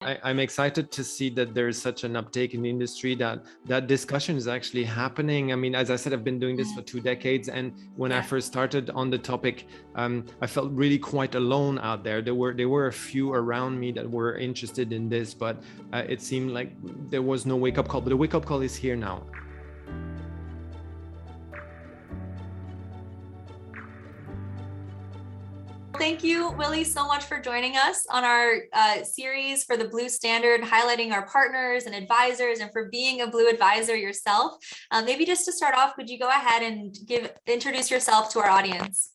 I'm excited to see that there's such an uptake in the industry that discussion is actually happening. I mean, as I said, I've been doing this for 2 decades, and when I Yeah. first started on the topic, I felt really quite alone out there. There were a few around me that were interested in this, but it seemed like there was no wake up call. But the wake up call is here now. Thank you, Willy, so much for joining us on our series for the Blue Standard, highlighting our partners and advisors, and for being a Blue advisor yourself. Maybe just to start off, could you go ahead and introduce yourself to our audience?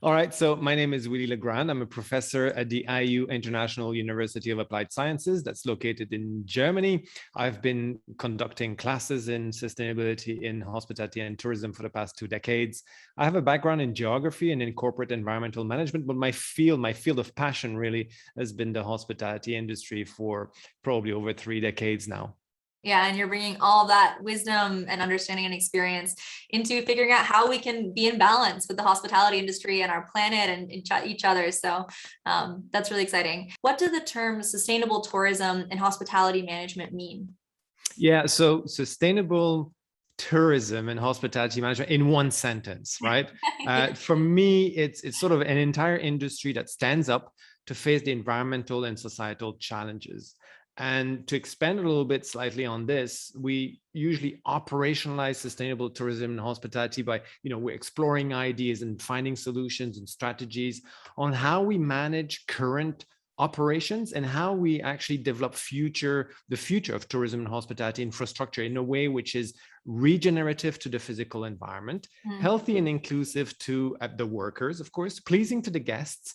All right, so my name is Willy Legrand. I'm a professor at the IU International University of Applied Sciences that's located in Germany. I've been conducting classes in sustainability in hospitality and tourism for the past 2 decades. I have a background in geography and in corporate environmental management, but my field of passion really has been the hospitality industry for probably over 3 decades now. Yeah, and you're bringing all that wisdom and understanding and experience into figuring out how we can be in balance with the hospitality industry and our planet and each other. So that's really exciting. What do the terms sustainable tourism and hospitality management mean? Yeah, so sustainable tourism and hospitality management in one sentence, right? For me, it's sort of an entire industry that stands up to face the environmental and societal challenges. And to expand a little bit slightly on this, we usually operationalize sustainable tourism and hospitality by, we're exploring ideas and finding solutions and strategies on how we manage current operations and how we actually develop the future of tourism and hospitality infrastructure in a way which is regenerative to the physical environment, healthy and inclusive to the workers, of course, pleasing to the guests,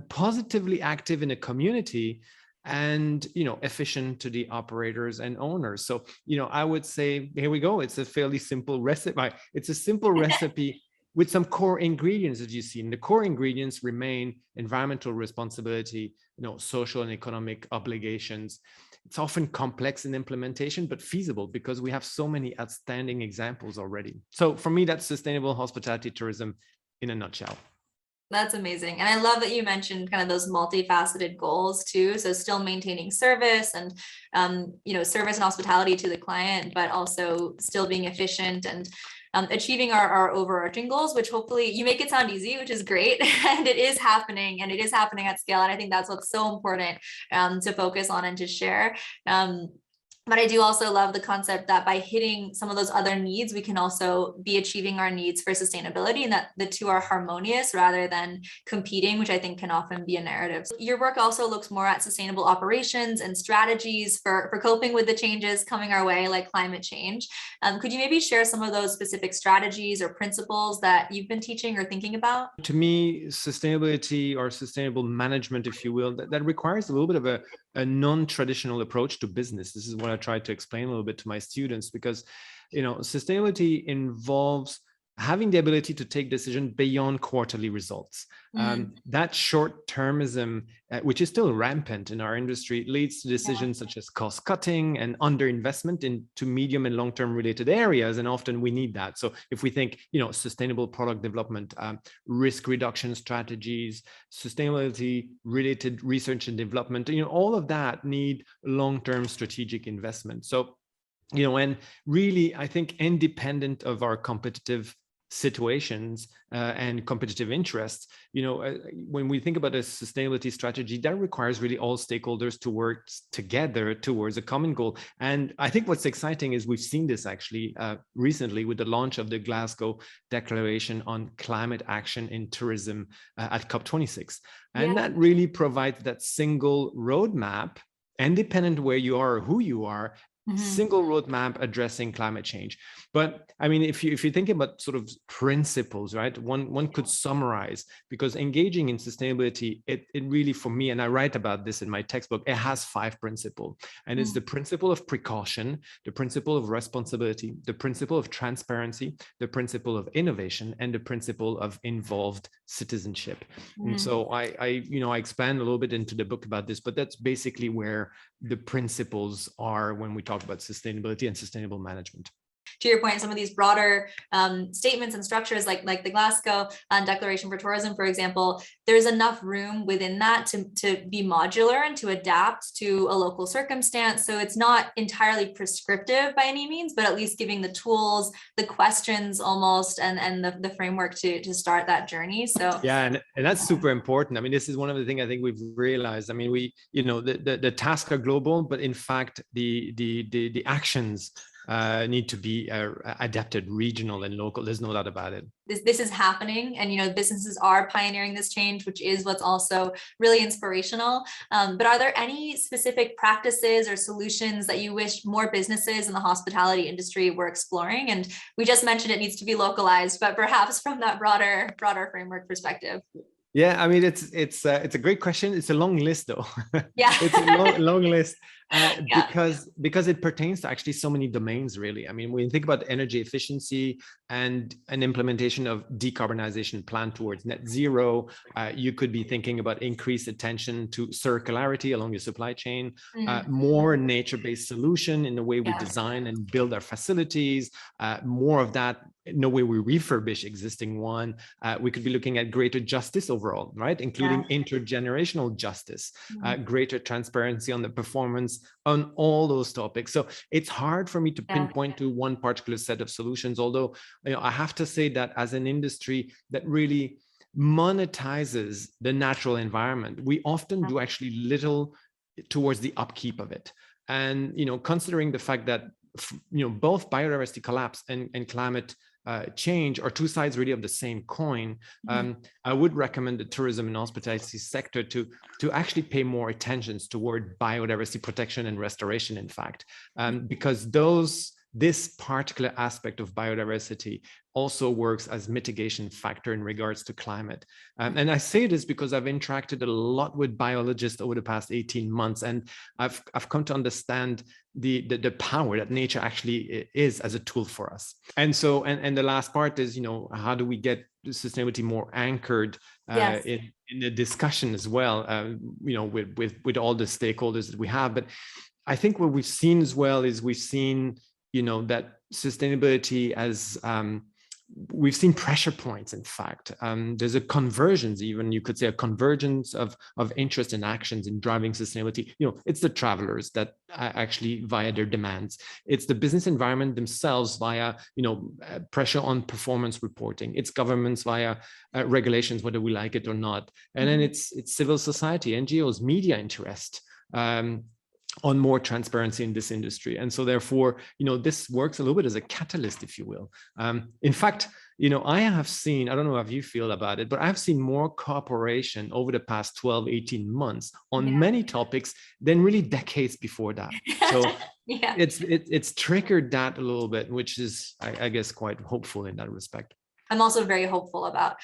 positively active in a community, and efficient to the operators and owners. So I would say, here we go, it's a fairly simple recipe. It's a simple recipe with some core ingredients, as you see. And the core ingredients remain environmental responsibility, social and economic obligations. It's often complex in implementation, but feasible because we have so many outstanding examples already. So for me, that's sustainable hospitality tourism in a nutshell. That's amazing. And I love that you mentioned kind of those multifaceted goals too. So still maintaining service and, service and hospitality to the client, but also still being efficient and achieving our overarching goals, which hopefully you make it sound easy, which is great. And it is happening at scale. And I think that's what's so important to focus on and to share. But I do also love the concept that by hitting some of those other needs, we can also be achieving our needs for sustainability, and that the two are harmonious rather than competing, which I think can often be a narrative. Your work also looks more at sustainable operations and strategies for coping with the changes coming our way, like climate change. Could you maybe share some of those specific strategies or principles that you've been teaching or thinking about? To me, sustainability or sustainable management, if you will, that requires a little bit of a non-traditional approach to business. This is what I try to explain a little bit to my students, because sustainability involves having the ability to take decisions beyond quarterly results. That short-termism, which is still rampant in our industry, leads to decisions such as cost cutting and underinvestment into medium and long-term related areas. And often we need that. So if we think, sustainable product development, risk reduction strategies, sustainability related research and development, all of that need long-term strategic investment. So, and really, I think independent of our competitive situations and competitive interests, when we think about a sustainability strategy, that requires really all stakeholders to work together towards a common goal. And I think what's exciting is we've seen this actually recently with the launch of the Glasgow Declaration on Climate Action in Tourism at COP26. And that really provides that single roadmap, independent where you are or who you are, single roadmap addressing climate change. But I mean, if you think about sort of principles, right, one could summarize, because engaging in sustainability, it really, for me, and I write about this in my textbook, it has 5 principles. And it's the principle of precaution, the principle of responsibility, the principle of transparency, the principle of innovation, and the principle of involved citizenship. And so I expand a little bit into the book about this, but that's basically where the principles are when we talk about sustainability and sustainable management. to your point, some of these broader statements and structures like the Glasgow Declaration for Tourism, for example, there's enough room within that to be modular and to adapt to a local circumstance. So it's not entirely prescriptive by any means, but at least giving the tools, the questions almost, and the framework to start that journey. So yeah, and that's super important. I mean, this is one of the things I think we've realized. I mean, the tasks are global, but in fact, the actions need to be adapted regional and local. There's no doubt about it. This is happening, and businesses are pioneering this change, which is what's also really inspirational. But are there any specific practices or solutions that you wish more businesses in the hospitality industry were exploring? And we just mentioned it needs to be localized, but perhaps from that broader framework perspective. Yeah, I mean, it's a great question. It's a long list, though. Yeah, it's a long list Yeah. because it pertains to actually so many domains, really. I mean, when you think about energy efficiency and an implementation of decarbonization plan towards net zero, you could be thinking about increased attention to circularity along your supply chain, more nature-based solution in the way we design and build our facilities, more of that in the way we refurbish existing one. We could be looking at greater justice overall, right? Including intergenerational justice, greater transparency on the performance on all those topics. So it's hard for me to pinpoint to one particular set of solutions, although I have to say that as an industry that really monetizes the natural environment, we often do actually little towards the upkeep of it. And considering the fact that both biodiversity collapse and climate change are two sides really of the same coin, I would recommend the tourism and hospitality sector to actually pay more attention toward biodiversity protection and restoration, in fact, because this particular aspect of biodiversity also works as mitigation factor in regards to climate. And I say this because I've interacted a lot with biologists over the past 18 months, and I've come to understand the power that nature actually is as a tool for us. And so, and the last part is, how do we get sustainability more anchored in the discussion as well, with all the stakeholders that we have. But I think what we've seen as well is we've seen that sustainability as we've seen pressure points. In fact, there's a convergence, even you could say a convergence of interest and actions in driving sustainability. It's the travelers that actually via their demands. It's the business environment themselves via pressure on performance reporting. It's governments via regulations, whether we like it or not. And then it's civil society, NGOs, media interest. On more transparency in this industry. And so therefore, this works a little bit as a catalyst, if you will. In fact, I have seen, I don't know how you feel about it, but I've seen more cooperation over the past 12, 18 months on many topics than really decades before that. So it's triggered that a little bit, which is, I guess, quite hopeful in that respect. I'm also very hopeful about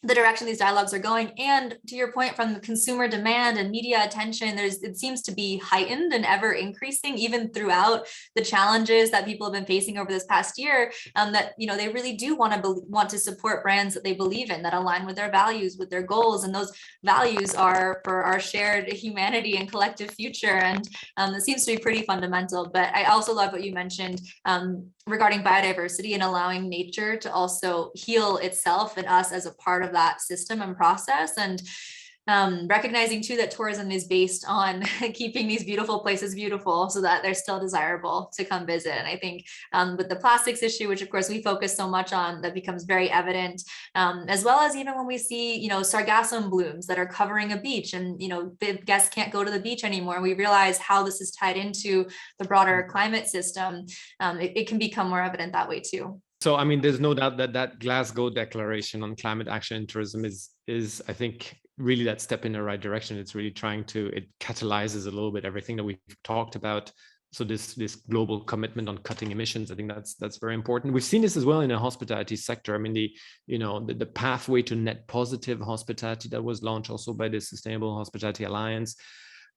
the direction these dialogues are going. And to your point, from the consumer demand and media attention, it seems to be heightened and ever increasing, even throughout the challenges that people have been facing over this past year, that, they really do want to support brands that they believe in, that align with their values, with their goals. And those values are for our shared humanity and collective future. And it seems to be pretty fundamental. But I also love what you mentioned regarding biodiversity and allowing nature to also heal itself and us as a part of that system and process, and recognizing too that tourism is based on keeping these beautiful places beautiful so that they're still desirable to come visit. And I think with the plastics issue, which of course we focus so much on, that becomes very evident, as well as even when we see sargassum blooms that are covering a beach, and the guests can't go to the beach anymore, we realize how this is tied into the broader climate system. It can become more evident that way too. So, I mean, there's no doubt that Glasgow Declaration on Climate Action and Tourism is, I think, really that step in the right direction. It's really it catalyzes a little bit everything that we've talked about. So this global commitment on cutting emissions, I think that's very important. We've seen this as well in the hospitality sector. I mean, the pathway to net positive hospitality that was launched also by the Sustainable Hospitality Alliance.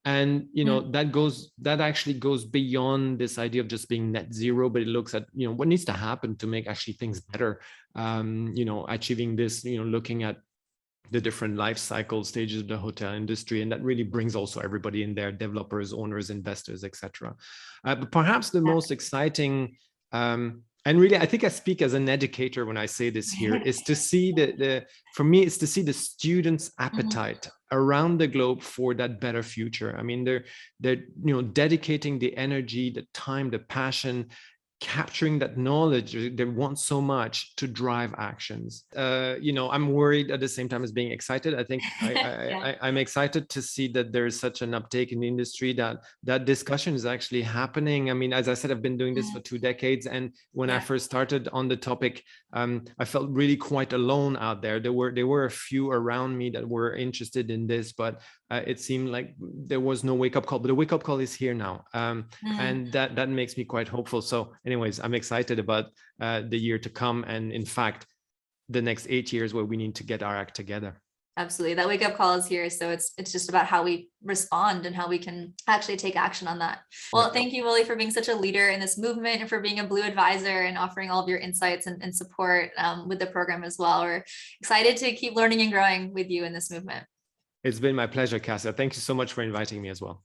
And that actually goes beyond this idea of just being net zero, but it looks at what needs to happen to make actually things better. Achieving this, looking at the different life cycle stages of the hotel industry, and that really brings also everybody in there: developers, owners, investors, etc. But perhaps the most exciting And really, I think I speak as an educator when I say this here, is to see for me, it's to see the students' appetite around the globe for that better future. I mean, they're dedicating the energy, the time, the passion, capturing that knowledge they want so much to drive actions. I'm worried at the same time as being excited. I think I'm excited to see that there's such an uptake in the industry, that discussion is actually happening. I mean, as I said, I've been doing this for 2 decades, and when I first started on the topic, I felt really quite alone out there. There were a few around me that were interested in this, but it seemed like there was no wake-up call. But the wake-up call is here now, and that makes me quite hopeful. So anyways, I'm excited about the year to come, and in fact, the next 8 years where we need to get our act together. Absolutely. That wake up call is here. So it's just about how we respond and how we can actually take action on that. Well, thank you, Willy, for being such a leader in this movement and for being a Blue advisor and offering all of your insights and support with the program as well. We're excited to keep learning and growing with you in this movement. It's been my pleasure, Cassia. Thank you so much for inviting me as well.